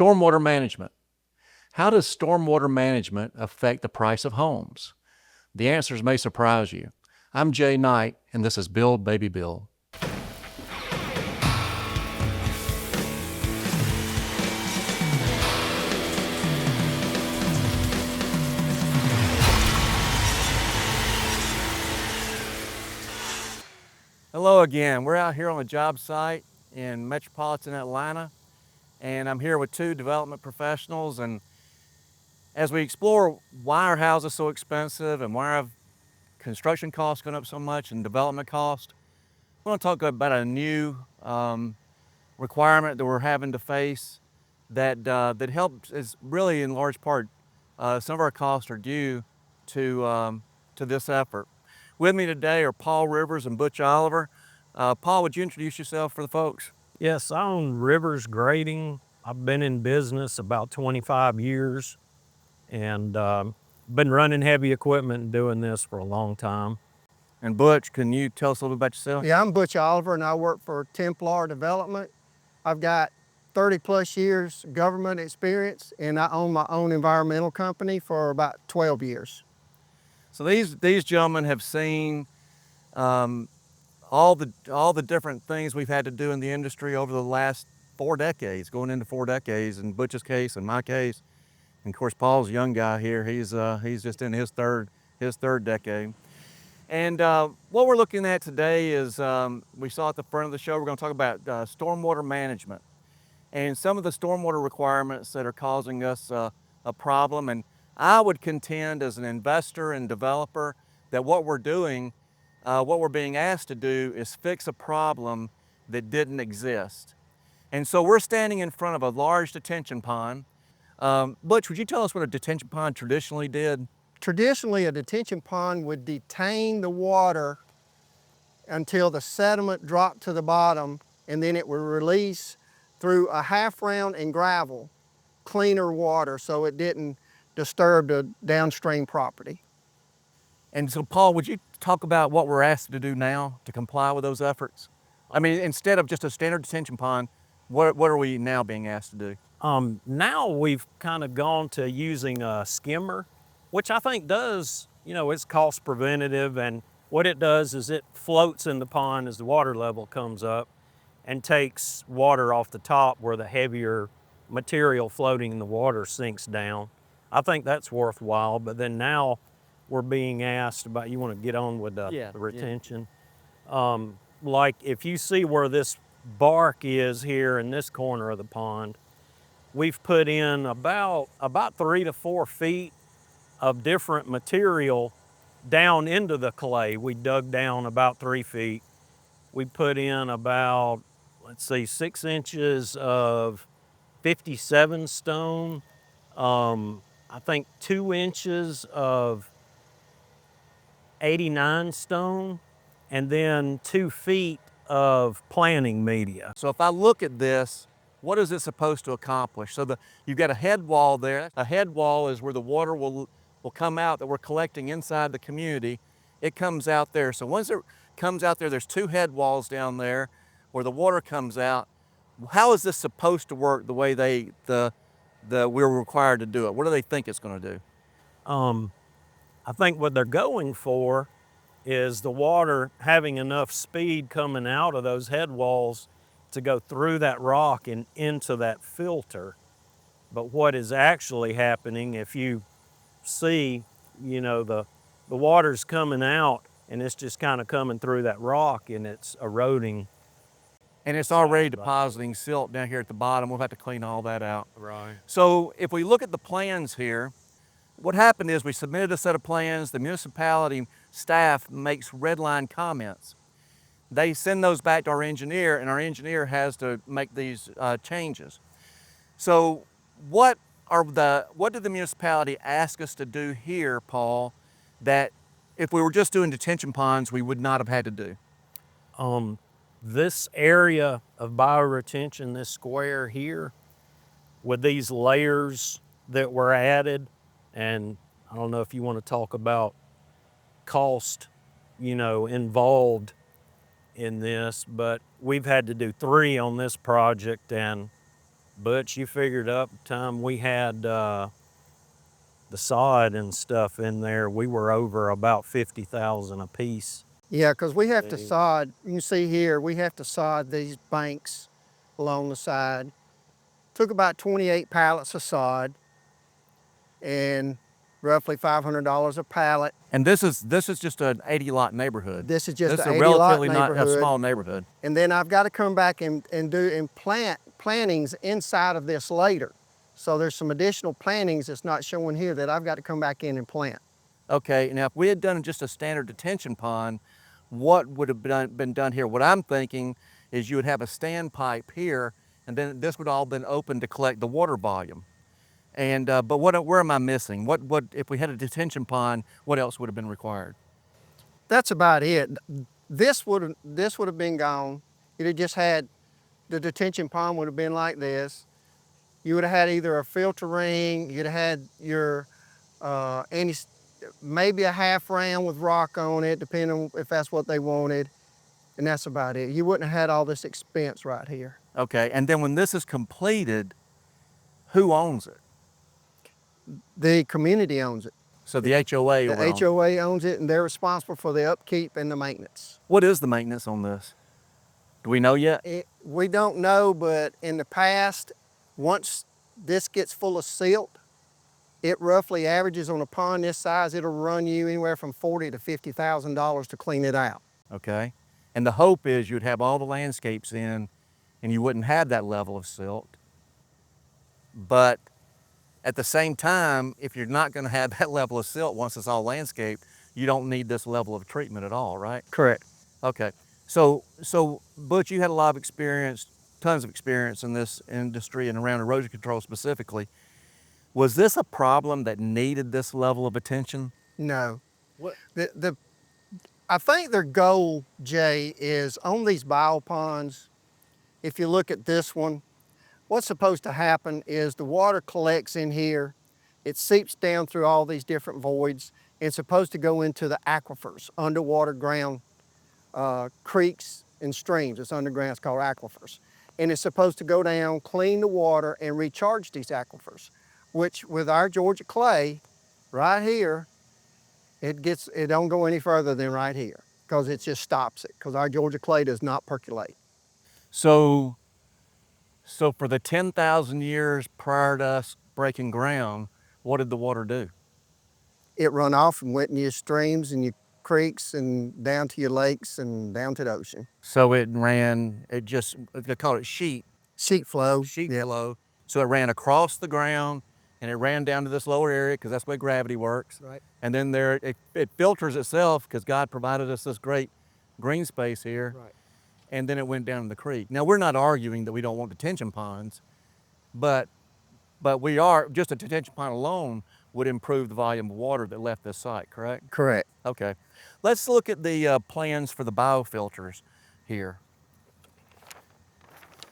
Stormwater management. How does stormwater management affect the price of homes? The answers may surprise you. I'm Jay Knight, and this is Build Baby Build. Hello again. We're out here on a job site in metropolitan Atlanta, and I'm here with two development professionals. And as we explore why our house is so expensive and why our construction costs going up so much and development cost, we want to talk about a new requirement that we're having to face that helps is really in large part some of our costs are due to this effort. With me today are Paul Rivers and Butch Oliver. Paul, would you introduce yourself for the folks? Yes, I own Rivers Grading. I've been in business about 25 years and been running heavy equipment and doing this for a long time. And Butch, can you tell us a little bit about yourself? Yeah, I'm Butch Oliver and I work for Templar Development. I've got 30 plus years government experience and I own my own environmental company for about 12 years. So these gentlemen have seen all the different things we've had to do in the industry over the last 4 decades, going into 4 decades in Butch's case and my case. And of course, Paul's a young guy here. He's just in his third decade. And what we're looking at today is, we saw at the front of the show, we're going to talk about stormwater management and some of the stormwater requirements that are causing us a problem. And I would contend as an investor and developer that what we're doing, what we're being asked to do is fix a problem that didn't exist. And so we're standing in front of a large detention pond. Butch, would you tell us what a detention pond traditionally did? Traditionally, a detention pond would detain the water until the sediment dropped to the bottom and then it would release through a half round in gravel, cleaner water so it didn't disturb the downstream property. And so, Paul, would you talk about what we're asked to do now to comply with those efforts? I mean, instead of just a standard detention pond, what are we now being asked to do? Now we've kind of gone to using a skimmer, which I think does, it's cost preventative, and what it does is it floats in the pond as the water level comes up and takes water off the top where the heavier material floating in the water sinks down. I think that's worthwhile, but then now we're being asked about, you want to get on with the retention. Like if you see where this bark is here in this corner of the pond, we've put in about 3 to 4 feet of different material down into the clay. We dug down about 3 feet. We put in about, 6 inches of 57 stone, I think 2 inches of 89 stone, and then 2 feet of planting media. So if I look at this, what is it supposed to accomplish? So you've got a head wall there. A head wall is where the water will come out that we're collecting inside the community. It comes out there. So once it comes out there, there's 2 head walls down there where the water comes out. How is this supposed to work the way we're required to do it? What do they think it's going to do? I think what they're going for is the water having enough speed coming out of those head walls to go through that rock and into that filter. But what is actually happening, if you see, the water's coming out and it's just kind of coming through that rock and it's eroding. And it's already depositing silt down here at the bottom. We'll have to clean all that out. Right. So if we look at the plans here, what happened is we submitted a set of plans. The municipality staff makes red line comments. They send those back to our engineer, and our engineer has to make these changes. So what did the municipality ask us to do here, Paul, that if we were just doing detention ponds, we would not have had to do? This area of bioretention, this square here, with these layers that were added, and I don't know if you want to talk about cost, involved in this, but we've had to do 3 on this project, and Butch, you figured up the time we had the sod and stuff in there, we were over about 50,000 a piece. Yeah, because we have to sod, you can see here, we have to sod these banks along the side. Took about 28 pallets of sod and roughly $500 a pallet. And this is just an 80 lot neighborhood. This is just this an is 80 a lot relatively not a neighborhood. small neighborhood. And then I've got to come back and plant plantings inside of this later. So there's some additional plantings that's not showing here that I've got to come back in and plant. Okay, now if we had done just a standard detention pond, what would have been done here? What I'm thinking is you would have a standpipe here, and then this would all been open to collect the water volume. And but where am I missing? What if we had a detention pond? What else would have been required? That's about it. This would have been gone. You'd have just had the detention pond would have been like this. You would have had either a filter ring. You'd have had your maybe a half round with rock on it, depending on if that's what they wanted. And that's about it. You wouldn't have had all this expense right here. Okay, and then when this is completed, who owns it? The community owns it. So the HOA will The own it. HOA owns it, and they're responsible for the upkeep and the maintenance. What is the maintenance on this? Do we know yet? We don't know, but in the past, once this gets full of silt, it roughly averages on a pond this size, it'll run you anywhere from $40,000 to $50,000 to clean it out. Okay, and the hope is you'd have all the landscapes in and you wouldn't have that level of silt. But at the same time, if you're not going to have that level of silt once it's all landscaped, you don't need this level of treatment at all, right? Correct. Okay, so Butch, you had a lot of experience, tons of experience in this industry and around erosion control specifically. Was this a problem that needed this level of attention? No. I think their goal, Jay, is on these bioponds. If you look at this one, what's supposed to happen is the water collects in here, it seeps down through all these different voids, and it's supposed to go into the aquifers, underwater ground creeks and streams. It's underground, it's called aquifers. And it's supposed to go down, clean the water, and recharge these aquifers, which with our Georgia clay, right here, it don't go any further than right here, because it just stops it, because our Georgia clay does not percolate. So for the 10,000 years prior to us breaking ground, what did the water do? It run off and went in your streams and your creeks and down to your lakes and down to the ocean. So it just, they call it sheet Flow. flow. So it ran across the ground and it ran down to this lower area because that's where gravity works. Right. And then it filters itself because God provided us this great green space here. Right. And then it went down in the creek. Now, we're not arguing that we don't want detention ponds, but we are, just a detention pond alone would improve the volume of water that left this site, correct? Correct. Okay. Let's look at the plans for the biofilters here.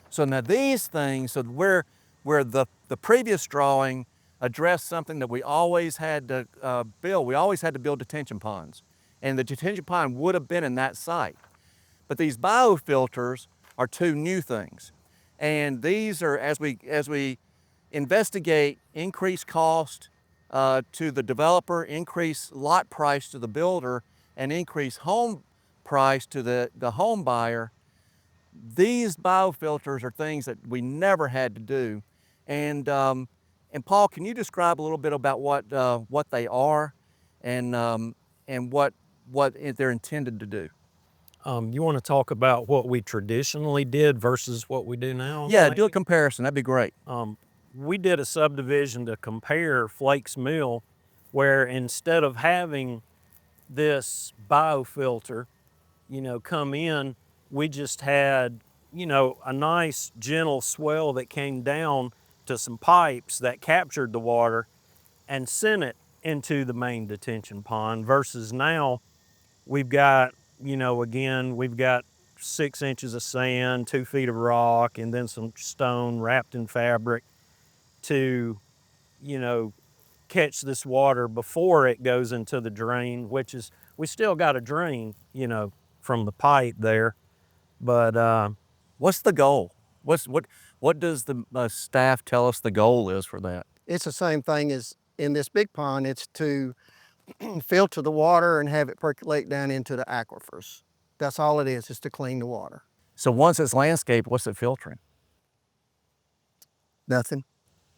So now these things, so where the previous drawing addressed something that we always had to build. We always had to build detention ponds. And the detention pond would have been in that site. But these biofilters are two new things. And these are, as we investigate increased cost to the developer, increase lot price to the builder, and increase home price to the home buyer, these biofilters are things that we never had to do. And Paul, can you describe a little bit about what they are and what they're intended to do? You want to talk about what we traditionally did versus what we do now? Yeah, maybe? do a comparison. That'd be great. We did a subdivision to compare Flakes Mill, where instead of having this biofilter, come in, we just had, a nice gentle swell that came down to some pipes that captured the water and sent it into the main detention pond, versus now we've got, we've got 6 inches of sand, 2 feet of rock, and then some stone wrapped in fabric to, catch this water before it goes into the drain, which is, we still got a drain, from the pipe there. But What's the goal? What What does the staff tell us the goal is for that? It's the same thing as in this big pond. It's to filter the water and have it percolate down into the aquifers. That's all it is to clean the water. So once it's landscaped, what's it filtering? Nothing.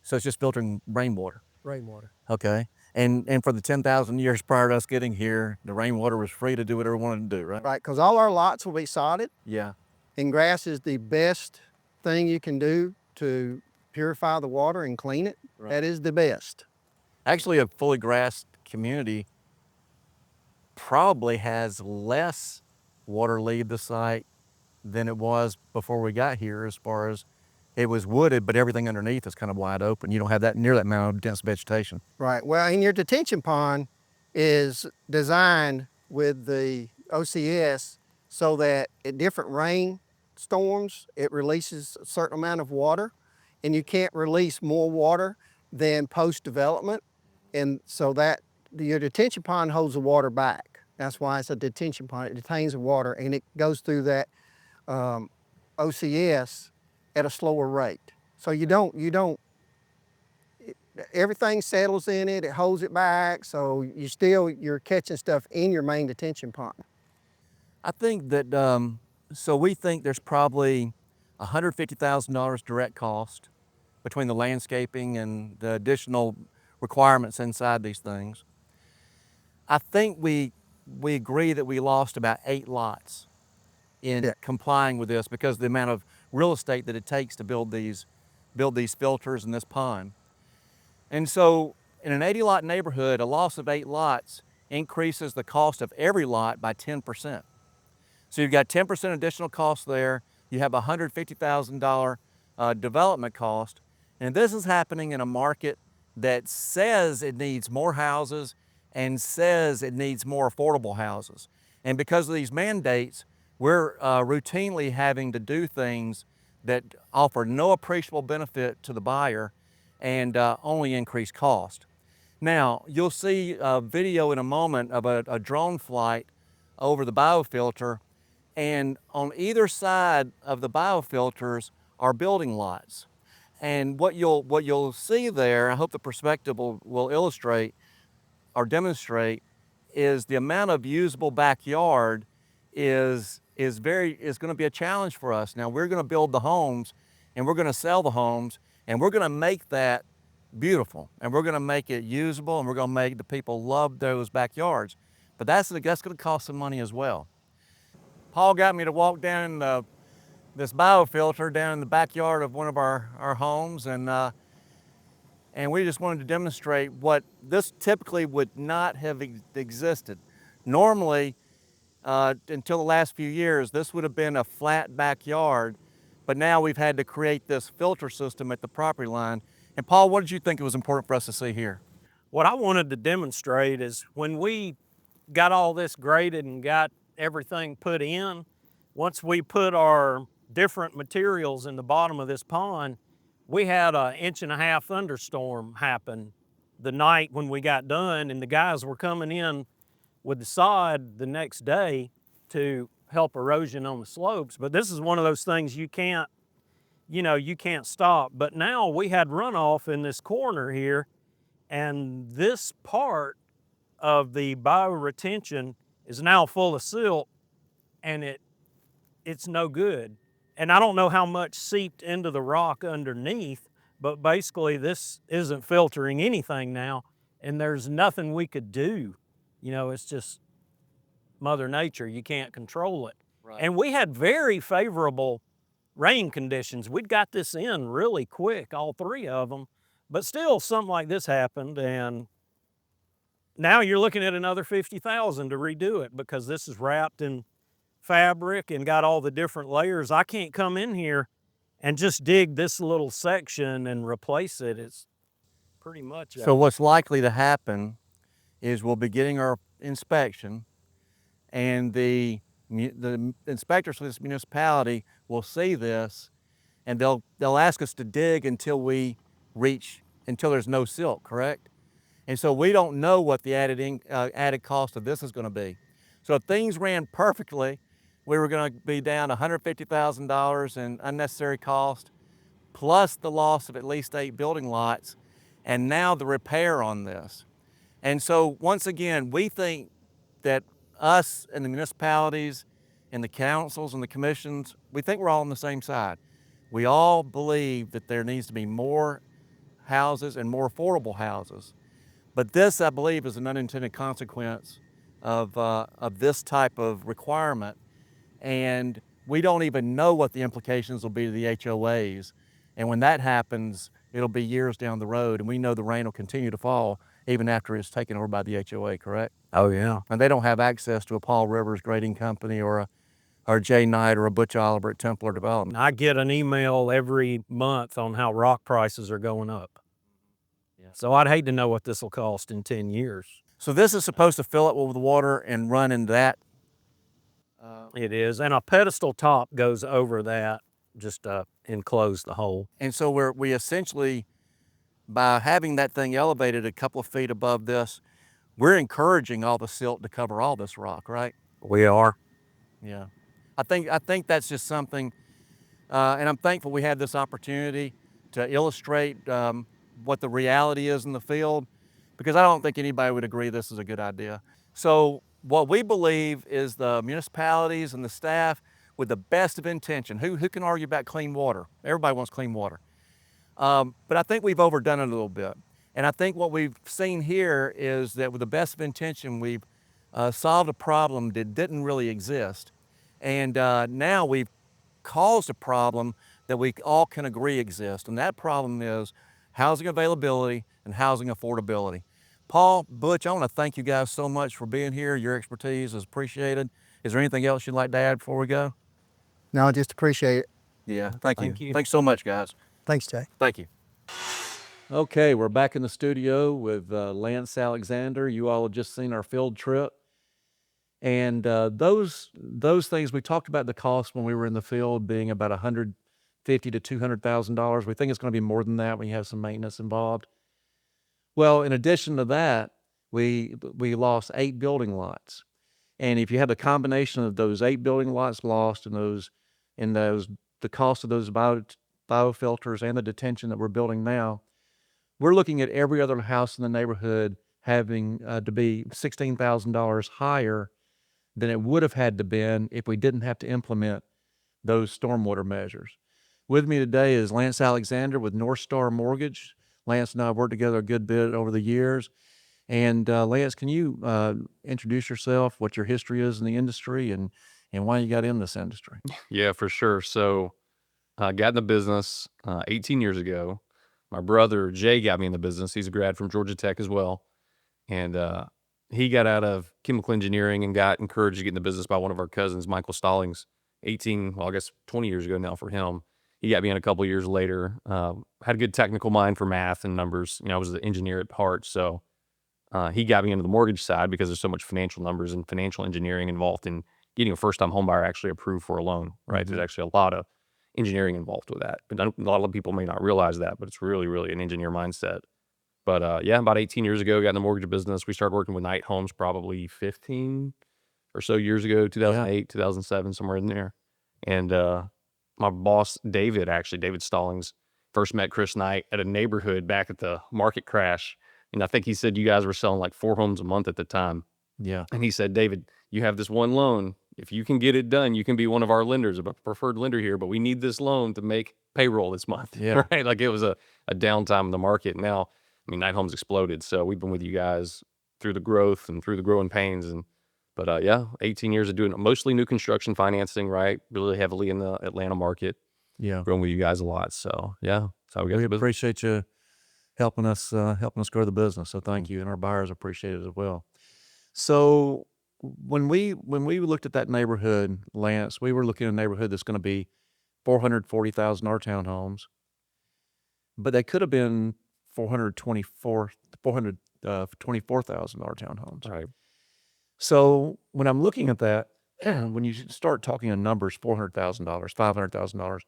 So it's just filtering rainwater. Rainwater. Okay. And for the 10,000 years prior to us getting here, the rainwater was free to do whatever it wanted to do, right? Right, because all our lots will be sodded, Yeah. and grass is the best thing you can do to purify the water and clean it. Right. That is the best. Actually, a fully grassed community probably has less water leave the site than it was before we got here, as far as it was wooded, but everything underneath is kind of wide open. You don't have that near that amount of dense vegetation. Right, well, and your detention pond is designed with the OCS so that at different rain storms, it releases a certain amount of water, and you can't release more water than post-development. And so that your detention pond holds the water back. That's why it's a detention pond. It detains the water, and it goes through that OCS at a slower rate. So everything settles in it, it holds it back, so you're catching stuff in your main detention pond. I think that, so we think there's probably $150,000 direct cost between the landscaping and the additional requirements inside these things. I think we agree that we lost about 8 lots in complying with this because of the amount of real estate that it takes to build these filters in this pond. And so in an 80 lot neighborhood, a loss of 8 lots increases the cost of every lot by 10%. So you've got 10% additional cost there. You have a $150,000 development cost. And this is happening in a market that says it needs more houses and says it needs more affordable houses. And because of these mandates, we're routinely having to do things that offer no appreciable benefit to the buyer and only increase cost. Now, you'll see a video in a moment of a drone flight over the biofilter, and on either side of the biofilters are building lots. And what you'll see there, I hope the perspective will illustrate or demonstrate, is the amount of usable backyard is going to be a challenge for us. Now we're going to build the homes and we're going to sell the homes and we're going to make that beautiful and we're going to make it usable and we're going to make the people love those backyards. But that's going to cost some money as well. Paul got me to walk down this biofilter down in the backyard of one of our homes, and we just wanted to demonstrate what this typically would not have existed. Normally, until the last few years, this would have been a flat backyard, but now we've had to create this filter system at the property line. And Paul, what did you think it was important for us to see here? What I wanted to demonstrate is when we got all this graded and got everything put in, once we put our different materials in the bottom of this pond, we had an 1.5 inch thunderstorm happen the night when we got done, and the guys were coming in with the sod the next day to help erosion on the slopes. But this is one of those things you can't stop. But now we had runoff in this corner here, and this part of the bioretention is now full of silt, and it's no good. And I don't know how much seeped into the rock underneath, but basically this isn't filtering anything now, and there's nothing we could do. It's just Mother Nature. You can't control it. Right. And we had very favorable rain conditions. We'd got this in really quick, all 3 of them, but still something like this happened, and now you're looking at another $50,000 to redo it because this is wrapped in fabric and got all the different layers. I can't come in here and just dig this little section and replace it. It's pretty much So what's likely to happen is we'll be getting our inspection, and the inspectors for this municipality will see this, and they'll ask us to dig until there's no silt, correct? And so we don't know what the added cost of this is going to be. So if things ran perfectly, we were going to be down $150,000 in unnecessary cost. plus the loss of at least 8 building lots, and now the repair on this. And so once again, we think that us and the municipalities and the councils and the commissions, we think we're all on the same side. We all believe that there needs to be more houses and more affordable houses. But this, I believe, is an unintended consequence of this type of requirement. And we don't even know what the implications will be to the HOAs. And when that happens, it'll be years down the road, and we know the rain will continue to fall even after it's taken over by the HOA, correct? Oh, yeah. And they don't have access to a Paul Rivers grading company or a Jay Knight or a Butch Oliver at Templar Development. I get an email every month on how rock prices are going up. Yeah. So I'd hate to know what this will cost in 10 years. So this is supposed to fill it with water and run into that? It is, and a pedestal top goes over that just to enclose the hole. And so we essentially, by having that thing elevated a couple of feet above this, we're encouraging all the silt to cover all this rock, right? We are. Yeah. I think that's just something, and I'm thankful we had this opportunity to illustrate what the reality is in the field, because I don't think anybody would agree this is a good idea. So what we believe is the municipalities and the staff, with the best of intention, who can argue about clean water? Everybody wants clean water. But I think we've overdone it a little bit. And I think what we've seen here is that with the best of intention, we've solved a problem that didn't really exist. And now we've caused a problem that we all can agree exists. And that problem is housing availability and housing affordability. Paul, Butch, I want to thank you guys so much for being here. Your expertise is appreciated. Is there anything else you'd like to add before we go? No, I just appreciate it. Yeah, thank you. Thank you. Thanks so much, guys. Thanks, Jay. Thank you. Okay, we're back in the studio with Lance Alexander. You all have just seen our field trip. And those things, we talked about the cost when we were in the field being about $150,000 to $200,000. We think it's going to be more than that when you have some maintenance involved. Well, in addition to that, we lost 8 building lots. And if you have the combination of those 8 building lots lost and the cost of those biofilters and the detention that we're building now, we're looking at every other house in the neighborhood having to be $16,000 higher than it would have had to been if we didn't have to implement those stormwater measures. With me today is Lance Alexander with North Star Mortgage. Lance and I have worked together a good bit over the years. And Lance, can you introduce yourself, what your history is in the industry, and why you got in this industry? Yeah, for sure. So I got in the business 18 years ago. My brother Jay got me in the business. He's a grad from Georgia Tech as well. And he got out of chemical engineering and got encouraged to get in the business by one of our cousins, Michael Stallings, 20 years ago now for him. He got me in a couple years later. Had a good technical mind for math and numbers. I was an engineer at heart. So he got me into the mortgage side because there's so much financial numbers and financial engineering involved in getting a first-time home buyer actually approved for a loan, right? Mm-hmm. There's actually a lot of engineering involved with that. But a lot of people may not realize that, but it's really, really an engineer mindset. But yeah, about 18 years ago, got in the mortgage business. We started working with Knight Homes probably 15 or so years ago, 2008, 2007, somewhere in there. And my boss, David Stallings, first met Chris Knight at a neighborhood back at the market crash. And I think he said you guys were selling like 4 homes a month at the time. Yeah. And he said, David, you have this one loan. If you can get it done, you can be one of our lenders, a preferred lender here, but we need this loan to make payroll this month. Yeah. Right? Like it was a downtime in the market. Now, Knight Homes exploded. So we've been with you guys through the growth and through the growing pains. But yeah, 18 years of doing mostly new construction financing, right? Really heavily in the Atlanta market. Yeah. Growing with you guys a lot. So yeah, that's how we got We the business. appreciate you helping us grow the business. So thank you, and our buyers appreciate it as well. So when we looked at that neighborhood, Lance, we were looking at a neighborhood that's going to be $440,000 townhomes, but they could have been $424,000 townhomes. Right. So when I'm looking at that, when you start talking in numbers, $400,000, $500,000,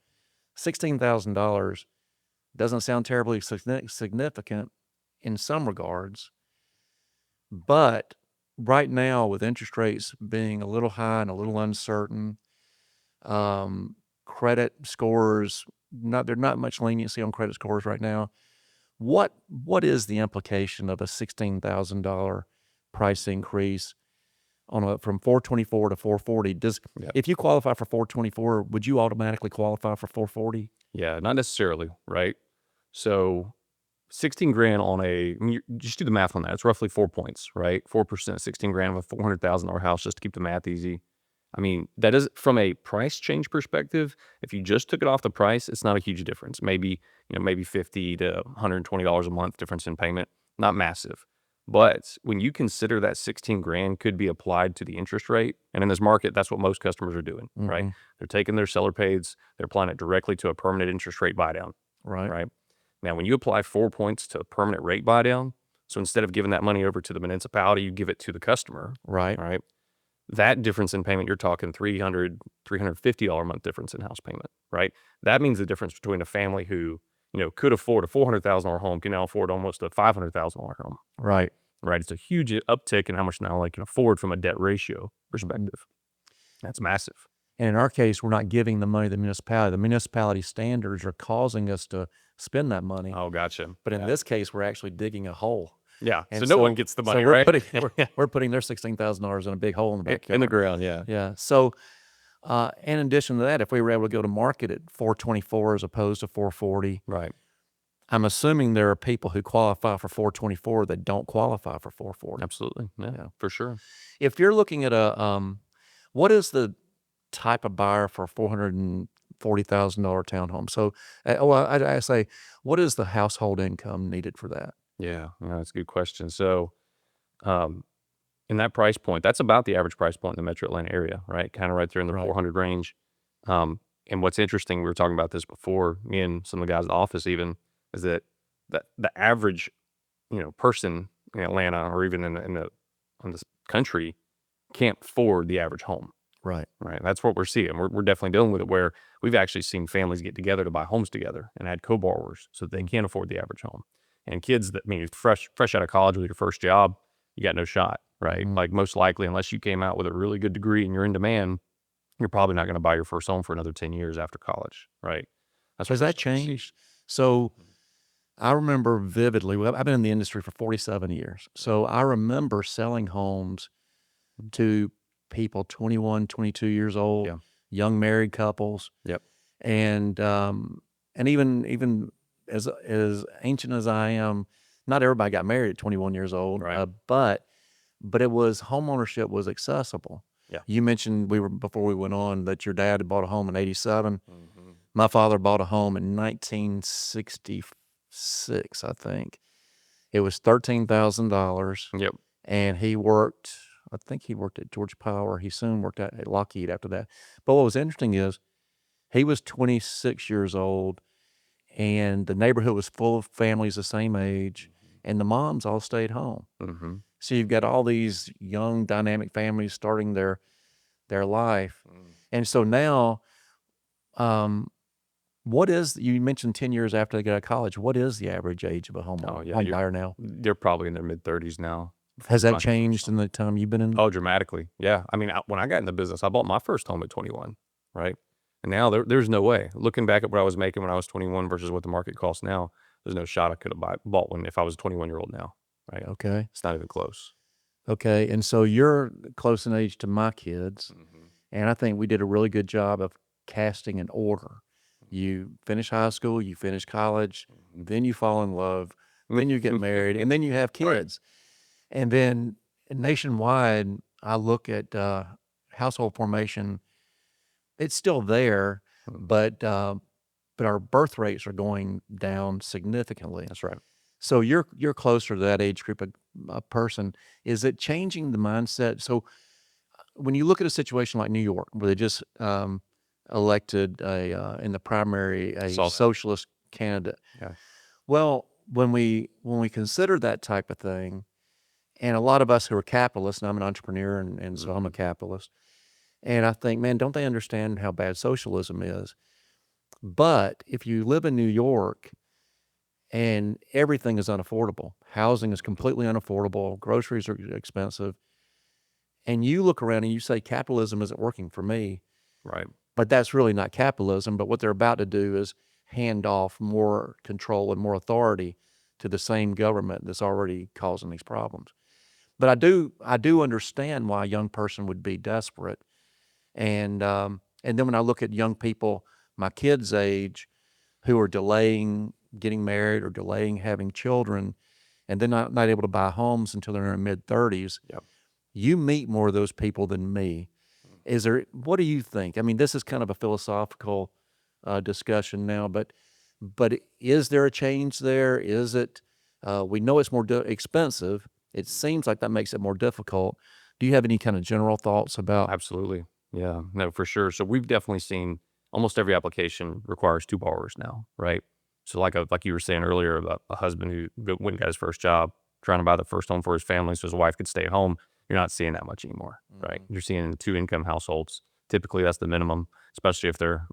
$16,000 doesn't sound terribly significant in some regards, but right now with interest rates being a little high and a little uncertain, credit scores there's not much leniency on credit scores right now. What is the implication of a $16,000 price increase from 424 to 440? Yeah. If you qualify for 424, would you automatically qualify for 440? Yeah, not necessarily, right? So 16 grand on I mean, just do the math on that. It's roughly 4 points, right? 4%, 16 grand of a $400,000 house, just to keep the math easy. I mean, that is from a price change perspective. If you just took it off the price, it's not a huge difference. Maybe, maybe $50 to $120 a month difference in payment. Not massive. But when you consider that 16 grand could be applied to the interest rate, and in this market, that's what most customers are doing, right? They're taking their seller pays, they're applying it directly to a permanent interest rate buy down, Right. right? Now, when you apply 4 points to a permanent rate buy down, so instead of giving that money over to the municipality, you give it to the customer, Right. right? That difference in payment, you're talking $300, $350 a month difference in house payment, right? That means the difference between a family who, could afford a $400,000 home can now afford almost a $500,000 home, Right. right? It's a huge uptick in how much now they can afford from a debt ratio perspective. That's massive. And in our case, we're not giving the money to the municipality. The municipality standards are causing us to spend that money. Oh, gotcha. But in this case, we're actually digging a hole. Yeah. And So no one gets the money, we're right? we're putting their $16,000 in a big hole in the backyard. In the ground, yeah. Yeah. So, in addition to that, if we were able to go to market at 424 as opposed to 440, Right. I'm assuming there are people who qualify for 424 that don't qualify for 440. Absolutely. Yeah, for sure. If you're looking at what is the type of buyer for a $440,000 townhome? So, I say, what is the household income needed for that? Yeah, that's a good question. So, in that price point, that's about the average price point in the Metro Atlanta area, right? Kind of right there in the Right. 400 range. And what's interesting, we were talking about this before, me and some of the guys at the office even, is that the average, person in Atlanta or even in this country can't afford the average home. Right. Right. That's what we're seeing. We're definitely dealing with it where we've actually seen families get together to buy homes together and add co-borrowers so that they can't afford the average home. And kids that, fresh out of college with your first job, you got no shot, right? Like most likely, unless you came out with a really good degree and you're in demand, you're probably not going to buy your first home for another 10 years after college, right? Has what that we're starting to see. changed? So I remember vividly, I've been in the industry for 47 years. So I remember selling homes to people 21, 22 years old, Yeah. young married couples. Yep. And even as ancient as I am, not everybody got married at 21 years old, Right. but it was homeownership was accessible. Yeah. You mentioned before we went on that your dad had bought a home in 87. Mm-hmm. My father bought a home in 1966, I think. It was $13,000. Yep. And I think he worked at Georgia Power. He soon worked at Lockheed after that. But what was interesting is he was 26 years old, and the neighborhood was full of families the same age, and the moms all stayed home. Mm-hmm. So you've got all these young, dynamic families starting their life. And so now, you mentioned 10 years after they get out of college, what is the average age of a home buyer now? They're probably in their mid-30s now. Has that changed in the time you've been in? Oh, dramatically. Yeah. When I got in the business, I bought my first home at 21, right? And now there's no way. Looking back at what I was making when I was 21 versus what the market costs now, there's no shot I could have bought one if I was a 21-year-old now, right? Okay. It's not even close. Okay. And so you're close in age to my kids, and I think we did a really good job of casting an order. You finish high school, you finish college, then you fall in love, then you get married, and then you have kids. And then nationwide, I look at household formation. It's still there, but our birth rates are going down significantly. That's right. So you're closer to that age group of person. Is it changing the mindset? So when you look at a situation like New York, where they just elected in the primary a socialist candidate. Yeah. Well, when we consider that type of thing, and a lot of us who are capitalists, and I'm an entrepreneur, and so I'm a capitalist, and I think, man, don't they understand how bad socialism is? But if you live in New York and everything is unaffordable, housing is completely unaffordable, groceries are expensive, and you look around and you say capitalism isn't working for me, Right. but that's really not capitalism. But what they're about to do is hand off more control and more authority to the same government that's already causing these problems. But I do understand why a young person would be desperate. And then when I look at young people my kids' age who are delaying getting married or delaying having children, and they're not able to buy homes until they're in their mid-30s, Yep. you meet more of those people than me. What do you think? I mean, this is kind of a philosophical discussion now, but is there a change there? Is it, we know it's more expensive. It seems like that makes it more difficult. Do you have any kind of general thoughts about? Absolutely. Yeah, no, for sure. So we've definitely seen almost every application requires two borrowers now, right? So like you were saying earlier about a husband who went and got his first job, trying to buy the first home for his family so his wife could stay at home. You're not seeing that much anymore, right? You're seeing two income households. Typically, that's the minimum, especially if they're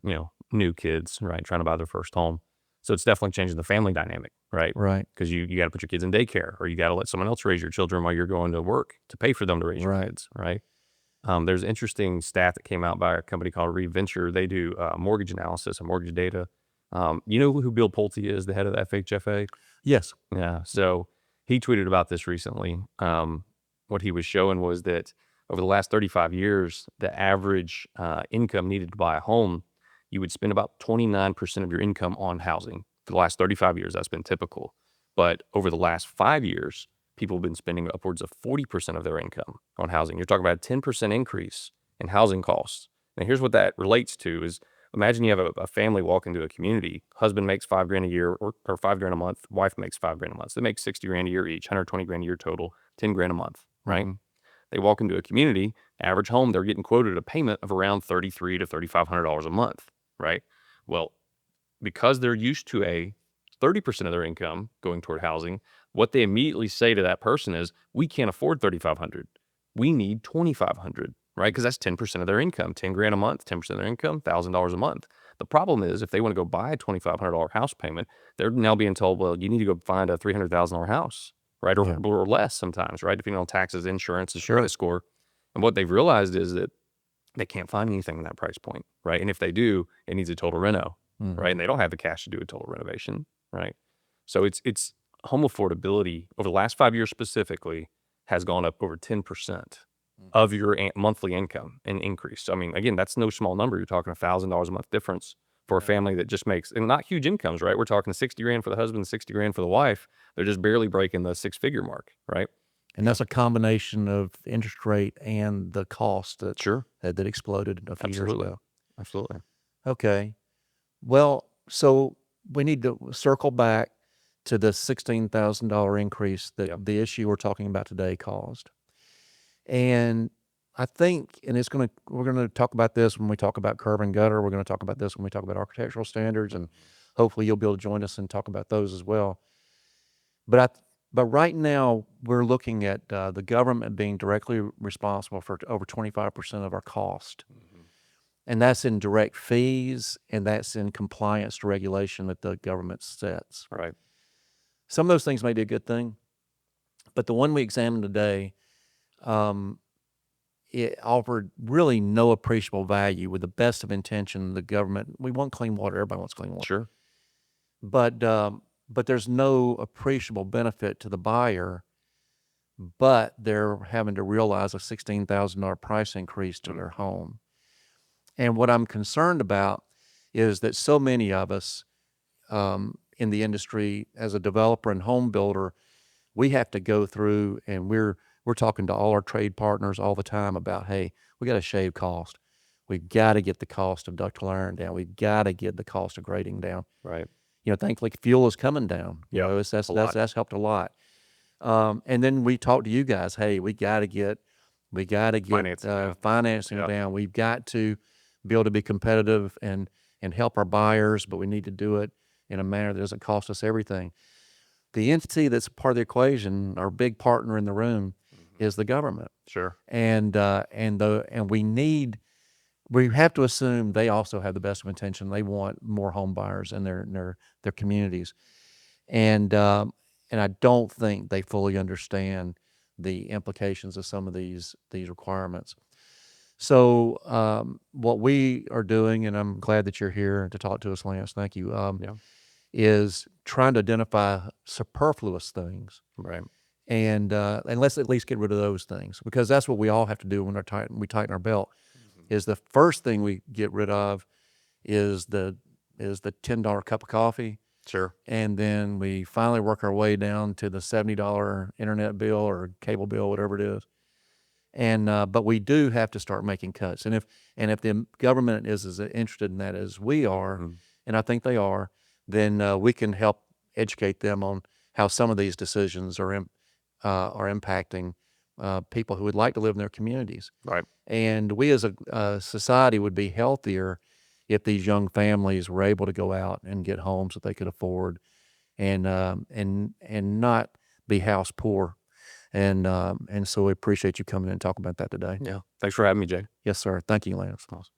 new kids, right, trying to buy their first home. So it's definitely changing the family dynamic, right? Right. Because you got to put your kids in daycare, or you got to let someone else raise your children while you're going to work to pay for them to raise your Right. kids, right? There's an interesting stat that came out by a company called ReVenture. They do mortgage analysis and mortgage data. You know who Bill Pulte is, the head of the FHFA? Yes. Yeah. So he tweeted about this recently. What he was showing was that over the last 35 years, the average income needed to buy a home, you would spend about 29% of your income on housing. For the last 35 years, that's been typical. But over the last 5 years, people have been spending upwards of 40% of their income on housing. You're talking about a 10% increase in housing costs. And here's what that relates to is imagine you have a family walk into a community. Husband makes $5,000 a year or $5,000 a month. Wife makes $5,000 a month. So they make 60 grand a year each, 120 grand a year total, 10 grand a month, right? They walk into a community, average home, they're getting quoted a payment of around $3,300 to $3,500 a month, right? Well, because they're used to a 30% of their income going toward housing, what they immediately say to that person is, we can't afford 3,500. We need 2,500, right? Because that's 10% of their income, 10 grand a month, 10% of their income, $1,000 a month. The problem is if they want to go buy a $2,500 house payment, they're now being told, well, you need to go find a $300,000 house, right? Yeah. Or less sometimes, right? Depending on taxes, insurance, and Sure. credit score. And what they've realized is that they can't find anything in that price point, right? And if they do, it needs a total reno, right? And they don't have the cash to do a total renovation, right? So it's home affordability over the last 5 years specifically has gone up over 10% of your monthly income and increase. So, I mean, again, that's no small number. You're talking $1,000 a month difference for a family that just makes, and not huge incomes, right? We're talking 60 grand for the husband, 60 grand for the wife. They're just barely breaking the six-figure mark, right? And that's a combination of interest rate and the cost that Sure. that exploded a few years Absolutely. ago. Absolutely. Okay. Well, so we need to circle back to the $16,000 increase that Yep. the issue we're talking about today caused. And I think, and we're going to talk about this when we talk about curb and gutter. We're going to talk about this when we talk about architectural standards, and hopefully you'll be able to join us and talk about those as well. But right now we're looking at the government being directly responsible for over 25% of our cost. And that's in direct fees, and that's in compliance to regulation that the government sets. Right. Some of those things may be a good thing, but the one we examined today, it offered really no appreciable value. With the best of intention, the government, we want clean water. Everybody wants clean water. Sure. But there's no appreciable benefit to the buyer, but they're having to realize a $16,000 price increase to their home. And what I'm concerned about is that so many of us in the industry, as a developer and home builder, we have to go through, and we're talking to all our trade partners all the time about, hey, we got to shave cost. We've got to get the cost of ductile iron down. We've got to get the cost of grading down. Right. Thankfully, fuel is coming down. Yeah, That's helped a lot. And then we talk to you guys. Hey, we got to get financing Yeah. down. We've got to be able to be competitive and help our buyers, but we need to do it in a manner that doesn't cost us everything. The entity that's part of the equation, our big partner in the room, is the government. Sure. And we have to assume they also have the best of intention. They want more home buyers in their communities, and I don't think they fully understand the implications of some of these requirements. So what we are doing, and I'm glad that you're here to talk to us, Lance. Thank you. Yeah. Is trying to identify superfluous things, Right. and let's at least get rid of those things, because that's what we all have to do when we tighten our belt. Is the first thing we get rid of is the $10 cup of coffee, Sure. and then we finally work our way down to the $70 internet bill or cable bill, whatever it is. And but we do have to start making cuts. And if the government is as interested in that as we are, and I think they are, then we can help educate them on how some of these decisions are impacting people who would like to live in their communities. Right. And we as a society would be healthier if these young families were able to go out and get homes that they could afford, and not be house poor. And so we appreciate you coming in and talking about that today. Yeah. Thanks for having me, Jay. Yes, sir. Thank you, Lance. Awesome.